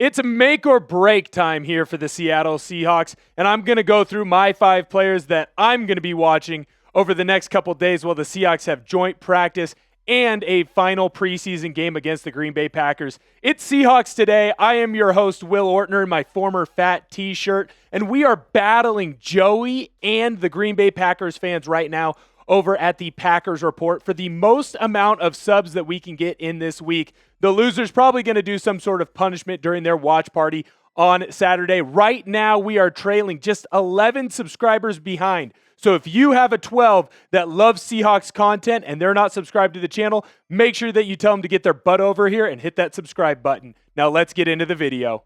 It's a make or break time here for the Seattle Seahawks, and I'm going to go through my 5 players that I'm going to be watching over the next couple days while the Seahawks have joint practice and a final preseason game against the Green Bay Packers. It's Seahawks Today. I am your host, Will Ortner, in my former fat t-shirt, and we are battling Joey and the Green Bay Packers fans right now over at the Packers Report for the most amount of subs that we can get in this week. The loser's probably going to do some sort of punishment during their watch party on Saturday. Right now, we are trailing just 11 subscribers behind. So if you have a 12 that loves Seahawks content and they're not subscribed to the channel, make sure that you tell them to get their butt over here and hit that subscribe button. Now let's get into the video.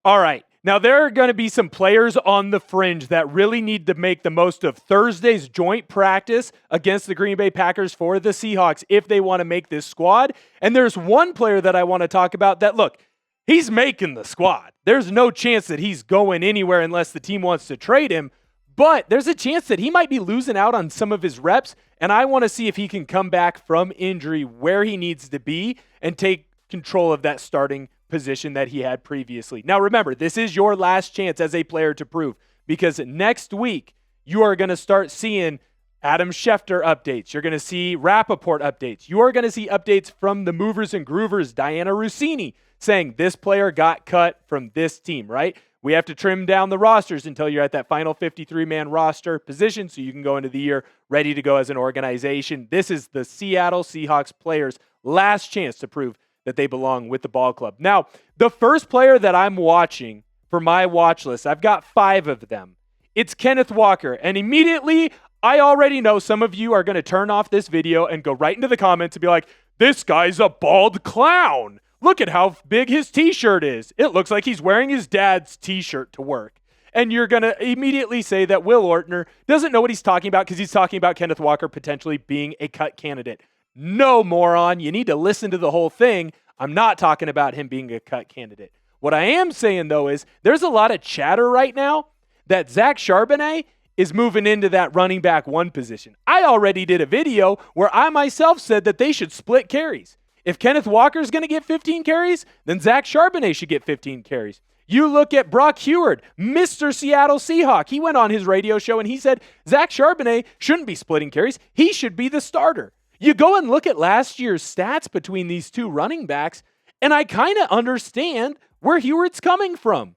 All right. Now, there are going to be some players on the fringe that really need to make the most of Thursday's joint practice against the Green Bay Packers for the Seahawks if they want to make this squad. And there's one player that I want to talk about that, look, he's making the squad. There's no chance that he's going anywhere unless the team wants to trade him. But there's a chance that he might be losing out on some of his reps. And I want to see if he can come back from injury where he needs to be and take control of that starting position that he had previously. Now remember, this is your last chance as a player to prove, because next week you are going to start seeing Adam Schefter updates. You're going to see Rappaport updates. You are going to see updates from the movers and groovers, Diana Rossini, saying this player got cut from this team, right? We have to trim down the rosters until you're at that final 53-man roster position so you can go into the year ready to go as an organization. This is the Seattle Seahawks players' last chance to prove that they belong with the ball club. Now, the first player that I'm watching for my watch list, I've got 5 of them. It's Kenneth Walker. And immediately, I already know some of you are going to turn off this video and go right into the comments and be like, this guy's a bald clown. Look at how big his t-shirt is. It looks like he's wearing his dad's t-shirt to work. And you're going to immediately say that Will Ortner doesn't know what he's talking about because he's talking about Kenneth Walker potentially being a cut candidate. No, moron. You need to listen to the whole thing. I'm not talking about him being a cut candidate. What I am saying, though, is there's a lot of chatter right now that Zach Charbonnet is moving into that running back 1 position. I already did a video where I myself said that they should split carries. If Kenneth Walker is going to get 15 carries, then Zach Charbonnet should get 15 carries. You look at Brock Heward, Mr. Seattle Seahawk. He went on his radio show and he said Zach Charbonnet shouldn't be splitting carries. He should be the starter. You go and look at last year's stats between these 2 running backs, and I kind of understand where Heward's coming from.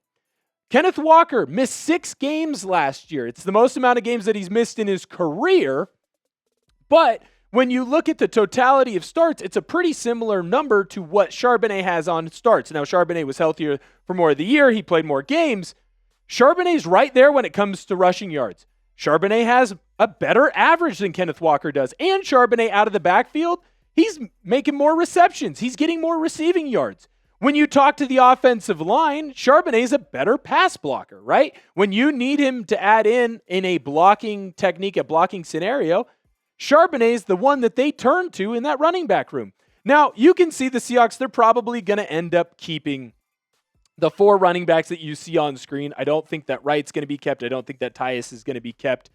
Kenneth Walker missed 6 games last year. It's the most amount of games that he's missed in his career, but when you look at the totality of starts, it's a pretty similar number to what Charbonnet has on starts. Now, Charbonnet was healthier for more of the year. He played more games. Charbonnet's right there when it comes to rushing yards. Charbonnet has a better average than Kenneth Walker does. And Charbonnet out of the backfield, he's making more receptions. He's getting more receiving yards. When you talk to the offensive line, Charbonnet's a better pass blocker, right? When you need him to add in a blocking technique, a blocking scenario, Charbonnet's the one that they turn to in that running back room. Now, you can see the Seahawks, they're probably going to end up keeping the 4 running backs that you see on screen. I don't think that Wright's going to be kept. I don't think that Tyus is going to be kept.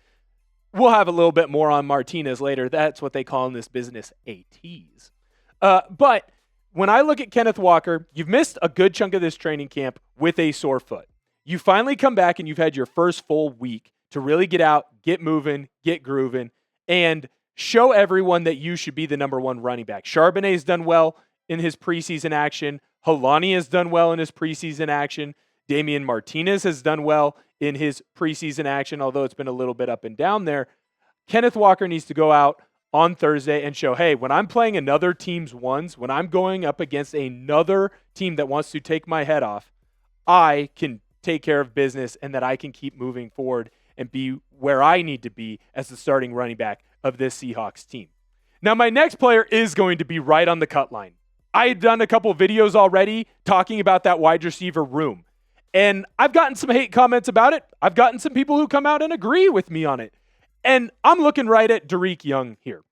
We'll have a little bit more on Martinez later. That's what they call in this business a tease. But when I look at Kenneth Walker, you've missed a good chunk of this training camp with a sore foot. You finally come back and you've had your first full week to really get out, get moving, get grooving, and show everyone that you should be the number 1 running back. Charbonnet's done well in his preseason action. Helani has done well in his preseason action. Damien Martinez has done well in his preseason action, although it's been a little bit up and down there. Kenneth Walker needs to go out on Thursday and show, hey, when I'm playing another team's ones, when I'm going up against another team that wants to take my head off, I can take care of business and that I can keep moving forward and be where I need to be as the starting running back of this Seahawks team. Now, my next player is going to be right on the cut line. I had done a couple videos already talking about that wide receiver room, and I've gotten some hate comments about it. I've gotten some people who come out and agree with me on it. And I'm looking right at Dariq Young here.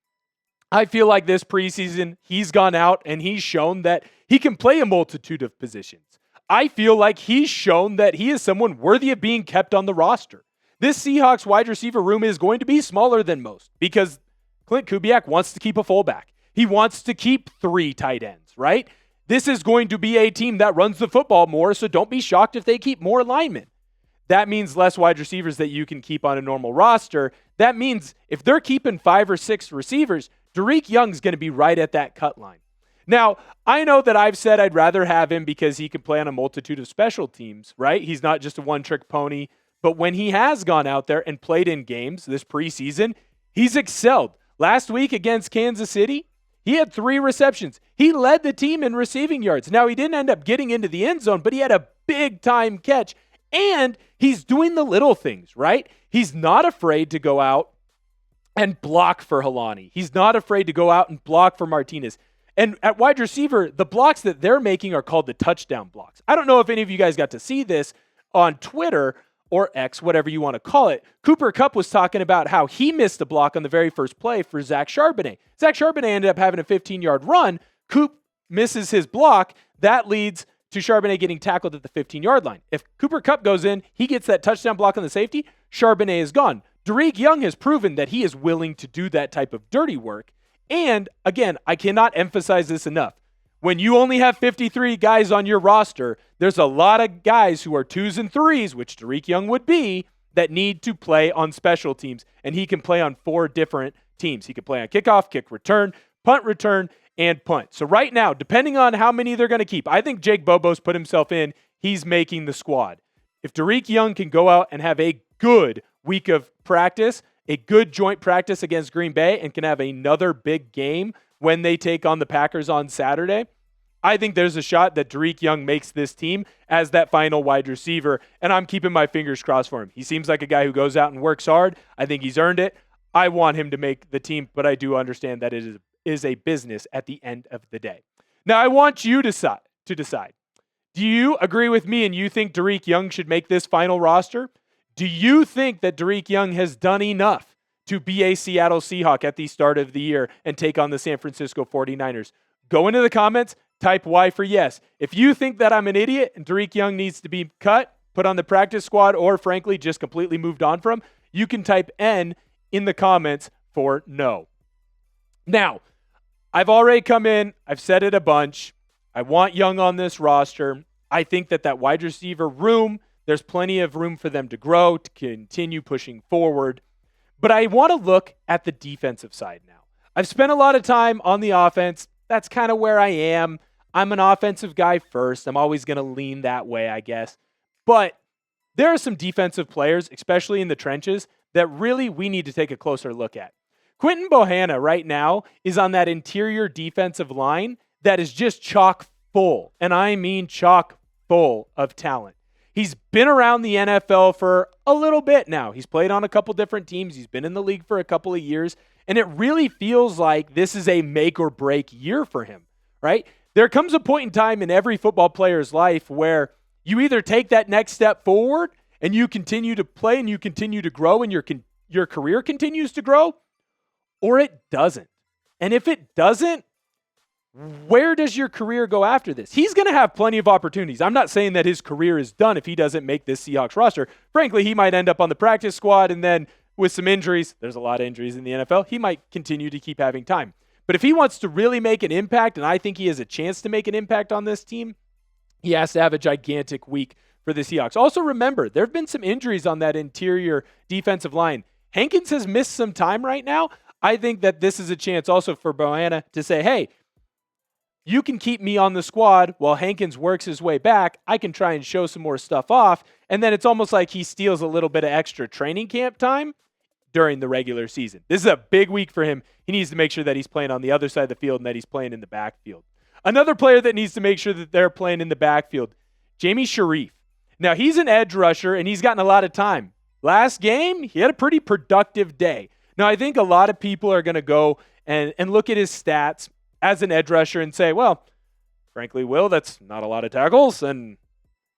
I feel like this preseason, he's gone out and he's shown that he can play a multitude of positions. I feel like he's shown that he is someone worthy of being kept on the roster. This Seahawks wide receiver room is going to be smaller than most because Clint Kubiak wants to keep a fullback. He wants to keep 3 tight ends, right? This is going to be a team that runs the football more, so don't be shocked if they keep more linemen. That means less wide receivers that you can keep on a normal roster. That means if they're keeping 5 or 6 receivers, Dariq Young's going to be right at that cut line. Now, I know that I've said I'd rather have him because he can play on a multitude of special teams, right? He's not just a one-trick pony. But when he has gone out there and played in games this preseason, he's excelled. Last week against Kansas City, he had 3 receptions. He led the team in receiving yards. Now, he didn't end up getting into the end zone, but he had a big-time catch. And he's doing the little things, right? He's not afraid to go out and block for Helani. He's not afraid to go out and block for Martinez. And at wide receiver, the blocks that they're making are called the touchdown blocks. I don't know if any of you guys got to see this on Twitter or X, whatever you want to call it. Cooper Kupp was talking about how he missed a block on the very first play for Zach Charbonnet. Zach Charbonnet ended up having a 15-yard run. Coop misses his block. That leads to Charbonnet getting tackled at the 15-yard line. If Cooper Kupp goes in, he gets that touchdown block on the safety, Charbonnet is gone. Dareke Young has proven that he is willing to do that type of dirty work. And, again, I cannot emphasize this enough. When you only have 53 guys on your roster, there's a lot of guys who are 2s and 3s, which Darek Young would be, that need to play on special teams. And he can play on 4 different teams. He can play on kickoff, kick return, and punt. So right now, depending on how many they're going to keep, I think Jake Bobo's put himself in. He's making the squad. If Darek Young can go out and have a good week of practice, a good joint practice against Green Bay, and can have another big game when they take on the Packers on Saturday, I think there's a shot that Darek Young makes this team as that final wide receiver, and I'm keeping my fingers crossed for him. He seems like a guy who goes out and works hard. I think he's earned it. I want him to make the team, but I do understand that it is a business at the end of the day. Now, I want you to decide. Do you agree with me and you think Darek Young should make this final roster? Do you think that Darek Young has done enough to be a Seattle Seahawk at the start of the year and take on the San Francisco 49ers? Go into the comments, type Y for yes. If you think that I'm an idiot and Darek Young needs to be cut, put on the practice squad, or frankly just completely moved on from, you can type N in the comments for no. Now, I've already come in. I've said it a bunch. I want Young on this roster. I think that wide receiver room, there's plenty of room for them to grow, to continue pushing forward. But I want to look at the defensive side now. I've spent a lot of time on the offense. That's kind of where I am. I'm an offensive guy first. I'm always going to lean that way, I guess. But there are some defensive players, especially in the trenches, that really we need to take a closer look at. Quinton Bohanna right now is on that interior defensive line that is just chock full, and I mean chock full of talent. He's been around the NFL for a little bit now. He's played on a couple different teams. He's been in the league for a couple of years, and it really feels like this is a make or break year for him, right? There comes a point in time in every football player's life where you either take that next step forward and you continue to play and you continue to grow and your career continues to grow, or it doesn't. And if it doesn't, where does your career go after this? He's going to have plenty of opportunities. I'm not saying that his career is done if he doesn't make this Seahawks roster. Frankly, he might end up on the practice squad, and then with some injuries, there's a lot of injuries in the NFL, he might continue to keep having time. But if he wants to really make an impact, and I think he has a chance to make an impact on this team, he has to have a gigantic week for the Seahawks. Also remember, there have been some injuries on that interior defensive line. Hankins has missed some time right now. I think that this is a chance also for Bohanna to say, hey, you can keep me on the squad while Hankins works his way back. I can try and show some more stuff off. And then it's almost like he steals a little bit of extra training camp time during the regular season. This is a big week for him. He needs to make sure that he's playing on the other side of the field and that he's playing in the backfield. Another player that needs to make sure that they're playing in the backfield, Jamie Sharif. Now, he's an edge rusher, and he's gotten a lot of time. Last game, he had a pretty productive day. Now, I think a lot of people are going to go and look at his stats as an edge rusher and say, well, frankly, Will, that's not a lot of tackles, and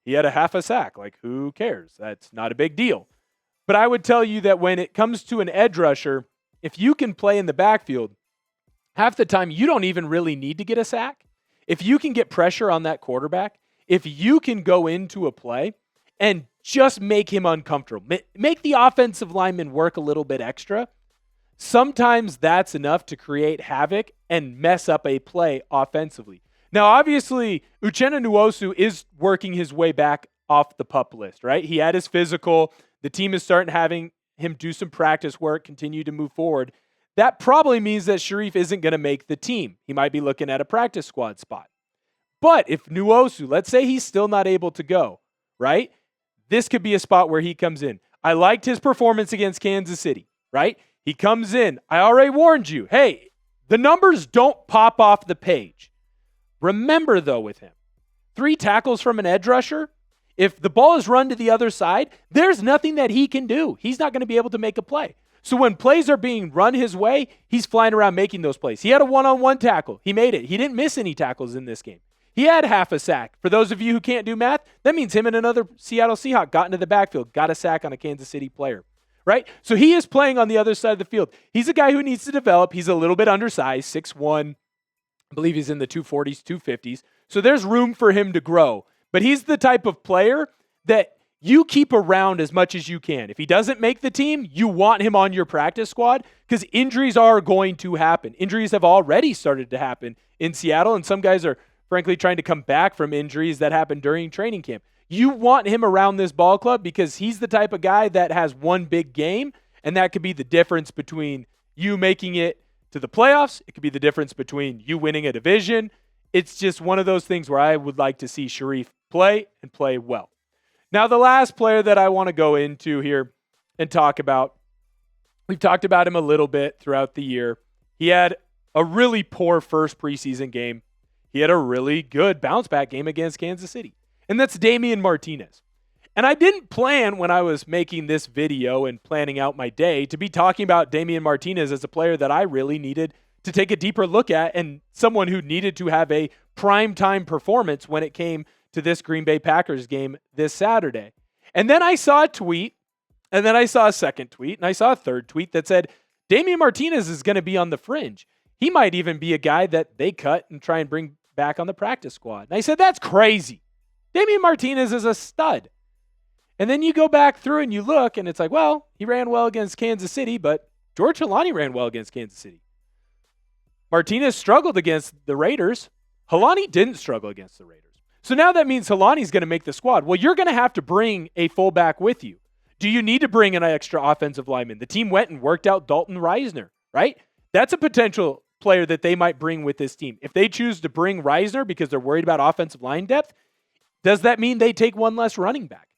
he had a half a sack. Like, who cares? That's not a big deal. But I would tell you that when it comes to an edge rusher, if you can play in the backfield, half the time you don't even really need to get a sack. If you can get pressure on that quarterback, if you can go into a play and just make him uncomfortable, make the offensive lineman work a little bit extra, sometimes that's enough to create havoc and mess up a play offensively. Now, obviously, Uchenna Nwosu is working his way back off the PUP list, right? He had his physical. The team is starting having him do some practice work, continue to move forward. That probably means that Sharif isn't going to make the team. He might be looking at a practice squad spot. But if Nwosu, let's say he's still not able to go, right? This could be a spot where he comes in. I liked his performance against Kansas City, right? He comes in. I already warned you. Hey, the numbers don't pop off the page. Remember, though, with him, 3 tackles from an edge rusher. If the ball is run to the other side, there's nothing that he can do. He's not going to be able to make a play. So when plays are being run his way, he's flying around making those plays. He had a one-on-one tackle. He made it. He didn't miss any tackles in this game. He had half a sack. For those of you who can't do math, that means him and another Seattle Seahawk got into the backfield, got a sack on a Kansas City player, right? So he is playing on the other side of the field. He's a guy who needs to develop. He's a little bit undersized, 6'1". I believe he's in the 240s, 250s. So there's room for him to grow. But he's the type of player that you keep around as much as you can. If he doesn't make the team, you want him on your practice squad because injuries are going to happen. Injuries have already started to happen in Seattle, and some guys are frankly trying to come back from injuries that happened during training camp. You want him around this ball club because he's the type of guy that has one big game, and that could be the difference between you making it to the playoffs. It could be the difference between you winning a division. It's just one of those things where I would like to see Sharif play and play well. Now, the last player that I want to go into here and talk about, we've talked about him a little bit throughout the year. He had a really poor first preseason game. He had a really good bounce-back game against Kansas City, and that's Damien Martinez. And I didn't plan when I was making this video and planning out my day to be talking about Damien Martinez as a player that I really needed to take a deeper look at and someone who needed to have a primetime performance when it came to this Green Bay Packers game this Saturday. And then I saw a tweet, and then I saw a second tweet, and I saw a third tweet that said, Damien Martinez is going to be on the fringe. He might even be a guy that they cut and try and bring back on the practice squad. And I said, that's crazy. Damien Martinez is a stud. And then you go back through and you look, and it's like, well, he ran well against Kansas City, but George Halani ran well against Kansas City. Martinez struggled against the Raiders. Halani didn't struggle against the Raiders. So now that means Halani's going to make the squad. Well, you're going to have to bring a fullback with you. Do you need to bring an extra offensive lineman? The team went and worked out Dalton Reisner, right? That's a potential player that they might bring with this team. If they choose to bring Reisner because they're worried about offensive line depth, does that mean they take one less running back?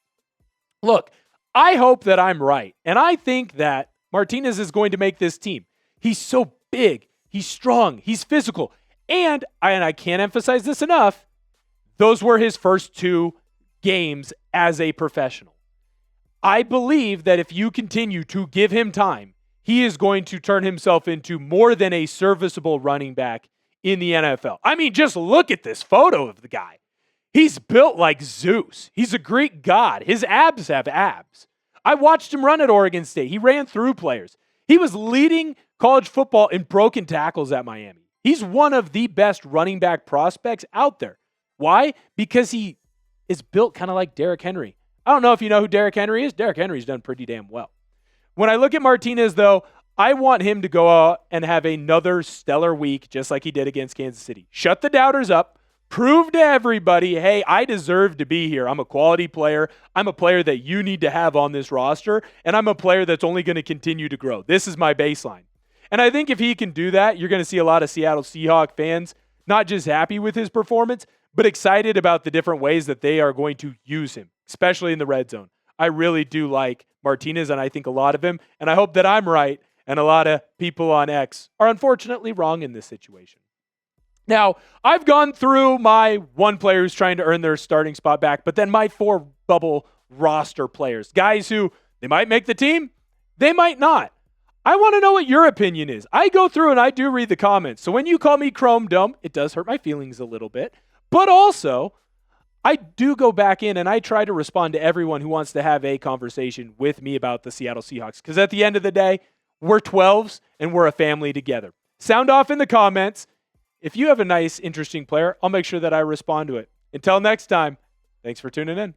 Look, I hope that I'm right, and I think that Martinez is going to make this team. He's so big, he's strong, he's physical, and I can't emphasize this enough, those were his first 2 games as a professional. I believe that if you continue to give him time, he is going to turn himself into more than a serviceable running back in the NFL. I mean, just look at this photo of the guy. He's built like Zeus. He's a Greek god. His abs have abs. I watched him run at Oregon State. He ran through players. He was leading college football in broken tackles at Miami. He's one of the best running back prospects out there. Why? Because he is built kind of like Derrick Henry. I don't know if you know who Derrick Henry is. Derrick Henry's done pretty damn well. When I look at Martinez, though, I want him to go out and have another stellar week just like he did against Kansas City. Shut the doubters up. Prove to everybody, hey, I deserve to be here. I'm a quality player. I'm a player that you need to have on this roster, and I'm a player that's only going to continue to grow. This is my baseline. And I think if he can do that, you're going to see a lot of Seattle Seahawks fans not just happy with his performance, but excited about the different ways that they are going to use him, especially in the red zone. I really do like Martinez, and I think a lot of him, and I hope that I'm right, and a lot of people on X are unfortunately wrong in this situation. Now, I've gone through my one player who's trying to earn their starting spot back, but then my 4 bubble roster players, guys who they might make the team, they might not. I want to know what your opinion is. I go through and I do read the comments. So when you call me Chrome Dumb, it does hurt my feelings a little bit. But also, I do go back in and I try to respond to everyone who wants to have a conversation with me about the Seattle Seahawks. Because at the end of the day, we're 12s and we're a family together. Sound off in the comments. If you have a nice, interesting player, I'll make sure that I respond to it. Until next time, thanks for tuning in.